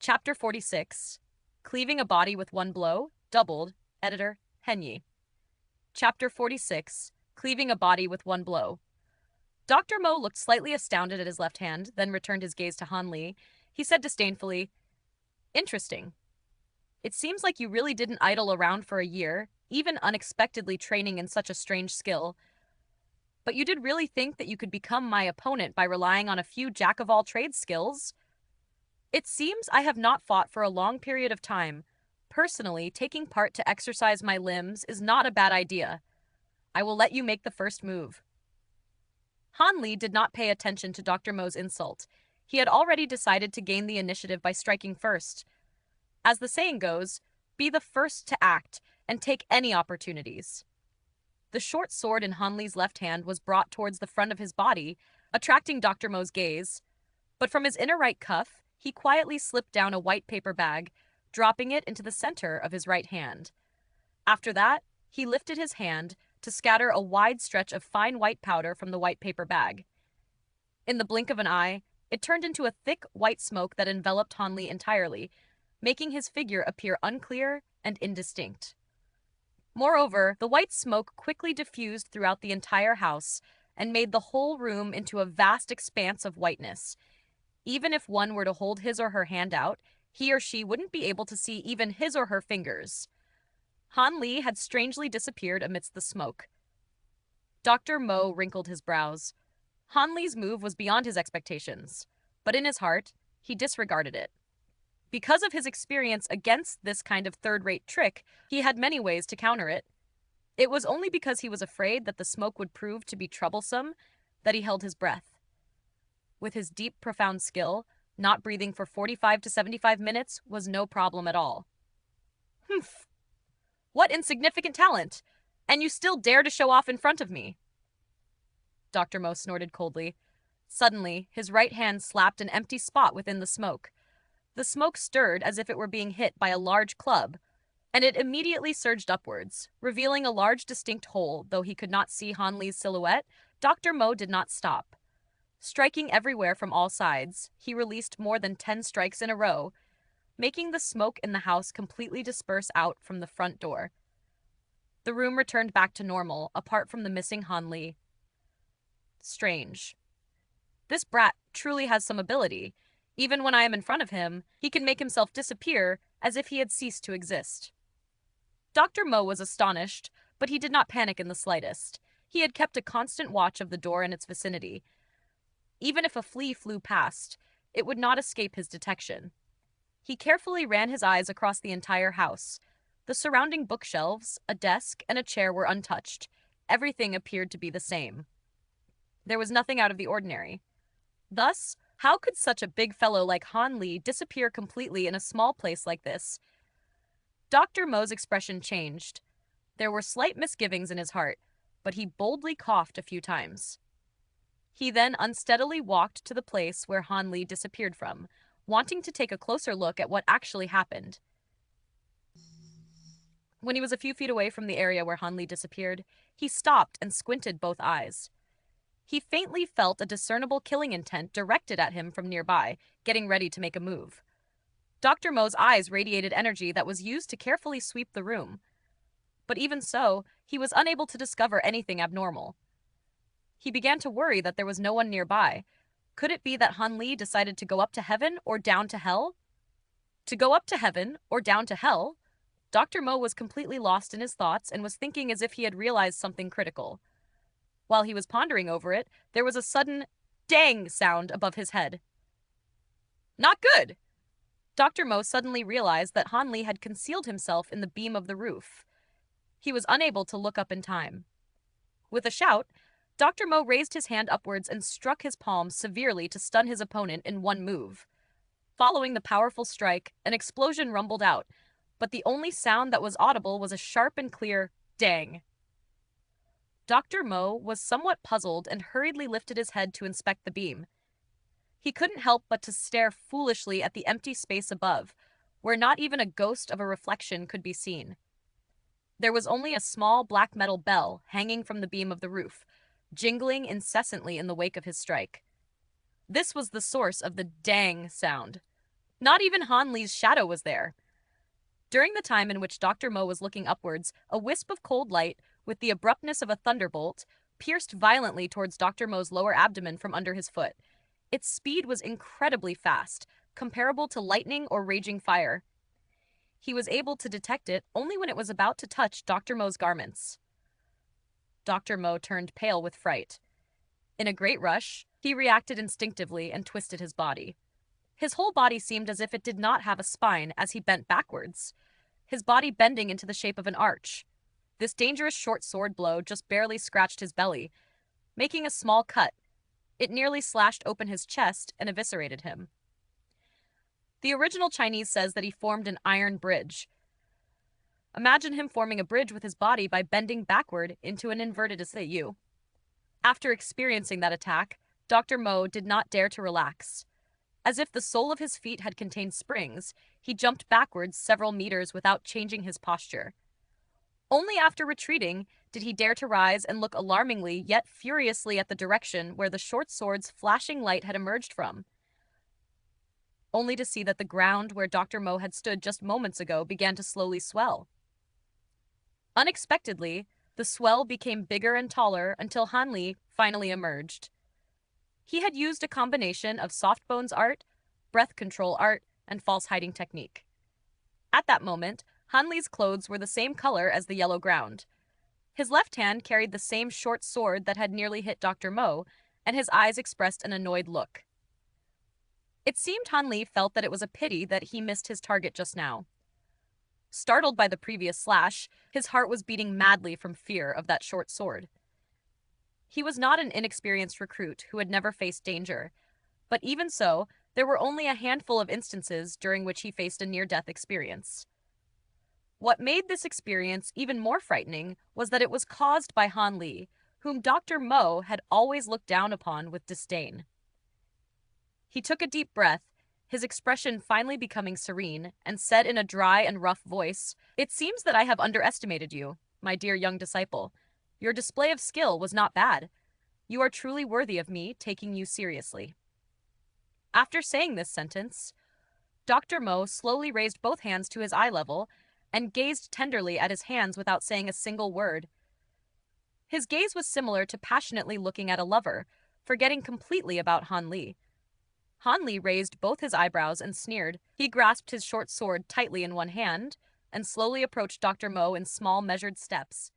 Chapter 46. Cleaving a Body with One Blow, Doubled, Editor, Henyi. Chapter 46. Cleaving a Body with One Blow. Dr. Mo looked slightly astounded at his left hand, then returned his gaze to Han Li. He said disdainfully, "Interesting. It seems like you really didn't idle around for a year, even unexpectedly training in such a strange skill. But you did really think that you could become my opponent by relying on a few jack-of-all-trades skills? It seems I have not fought for a long period of time. Personally, taking part to exercise my limbs is not a bad idea. I will let you make the first move." Han Li did not pay attention to Dr. Mo's insult. He had already decided to gain the initiative by striking first. As the saying goes, be the first to act and take any opportunities. The short sword in Han Li's left hand was brought towards the front of his body, attracting Dr. Mo's gaze. But from his inner right cuff, he quietly slipped down a white paper bag, dropping it into the center of his right hand. After that, he lifted his hand to scatter a wide stretch of fine white powder from the white paper bag. In the blink of an eye, it turned into a thick white smoke that enveloped Han Li entirely, making his figure appear unclear and indistinct. Moreover, the white smoke quickly diffused throughout the entire house and made the whole room into a vast expanse of whiteness. Even if one were to hold his or her hand out, he or she wouldn't be able to see even his or her fingers. Han Li had strangely disappeared amidst the smoke. Dr. Mo wrinkled his brows. Han Li's move was beyond his expectations, but in his heart, he disregarded it. Because of his experience against this kind of third-rate trick, he had many ways to counter it. It was only because he was afraid that the smoke would prove to be troublesome that he held his breath. With his deep, profound skill, not breathing for 45 to 75 minutes was no problem at all. "Humph! What insignificant talent! And you still dare to show off in front of me!" Dr. Mo snorted coldly. Suddenly, his right hand slapped an empty spot within the smoke. The smoke stirred as if it were being hit by a large club, and it immediately surged upwards, revealing a large distinct hole. Though he could not see Han Li's silhouette, Dr. Mo did not stop. Striking everywhere from all sides, he released more than 10 strikes in a row, making the smoke in the house completely disperse out from the front door. The room returned back to normal, apart from the missing Han Li. Strange. This brat truly has some ability. Even when I am in front of him, he can make himself disappear as if he had ceased to exist. Dr. Mo was astonished, but he did not panic in the slightest. He had kept a constant watch of the door and its vicinity. Even if a flea flew past, it would not escape his detection. He carefully ran his eyes across the entire house. The surrounding bookshelves, a desk, and a chair were untouched. Everything appeared to be the same. There was nothing out of the ordinary. Thus, how could such a big fellow like Han Li disappear completely in a small place like this? Dr. Mo's expression changed. There were slight misgivings in his heart, but he boldly coughed a few times. He then unsteadily walked to the place where Han Li disappeared from, wanting to take a closer look at what actually happened. When he was a few feet away from the area where Han Li disappeared, he stopped and squinted both eyes. He faintly felt a discernible killing intent directed at him from nearby, getting ready to make a move. Dr. Mo's eyes radiated energy that was used to carefully sweep the room. But even so, he was unable to discover anything abnormal. He began to worry that there was no one nearby. Could it be that Han Li decided to go up to heaven or down to hell? To go up to heaven or down to hell? Dr. Mo was completely lost in his thoughts and was thinking as if he had realized something critical. While he was pondering over it, there was a sudden dang sound above his head. Not good! Dr. Mo suddenly realized that Han Li had concealed himself in the beam of the roof. He was unable to look up in time. With a shout, Dr. Mo raised his hand upwards and struck his palm severely to stun his opponent in one move. Following the powerful strike, an explosion rumbled out, but the only sound that was audible was a sharp and clear dang. Dr. Mo was somewhat puzzled and hurriedly lifted his head to inspect the beam. He couldn't help but to stare foolishly at the empty space above, where not even a ghost of a reflection could be seen. There was only a small black metal bell hanging from the beam of the roof, jingling incessantly in the wake of his strike. This was the source of the dang sound. Not even Han Li's shadow was there. During the time in which Dr. Mo was looking upwards, a wisp of cold light, with the abruptness of a thunderbolt, pierced violently towards Dr. Mo's lower abdomen from under his foot. Its speed was incredibly fast, comparable to lightning or raging fire. He was able to detect it only when it was about to touch Dr. Mo's garments. Dr. Mo turned pale with fright. In a great rush, he reacted instinctively and twisted his body. His whole body seemed as if it did not have a spine as he bent backwards, his body bending into the shape of an arch. This dangerous short sword blow just barely scratched his belly, making a small cut. It nearly slashed open his chest and eviscerated him. The original Chinese says that he formed an iron bridge. Imagine him forming a bridge with his body by bending backward into an inverted U. After experiencing that attack, Dr. Mo did not dare to relax. As if the sole of his feet had contained springs, he jumped backwards several meters without changing his posture. Only after retreating did he dare to rise and look alarmingly yet furiously at the direction where the short sword's flashing light had emerged from, only to see that the ground where Dr. Mo had stood just moments ago began to slowly swell. Unexpectedly, the swell became bigger and taller until Han Li finally emerged. He had used a combination of soft bones art, breath control art, and false hiding technique. At that moment, Han Li's clothes were the same color as the yellow ground. His left hand carried the same short sword that had nearly hit Dr. Mo, and his eyes expressed an annoyed look. It seemed Han Li felt that it was a pity that he missed his target just now. Startled by the previous slash, his heart was beating madly from fear of that short sword. He was not an inexperienced recruit who had never faced danger, but even so, there were only a handful of instances during which he faced a near-death experience. What made this experience even more frightening was that it was caused by Han Li, whom Dr. Mo had always looked down upon with disdain. He took a deep breath, his expression finally becoming serene, and said in a dry and rough voice, "It seems that I have underestimated you, my dear young disciple. Your display of skill was not bad. You are truly worthy of me taking you seriously." After saying this sentence, Dr. Mo slowly raised both hands to his eye level and gazed tenderly at his hands without saying a single word. His gaze was similar to passionately looking at a lover, forgetting completely about Han Li. Han Li raised both his eyebrows and sneered. He grasped his short sword tightly in one hand and slowly approached Dr. Mo in small, measured steps.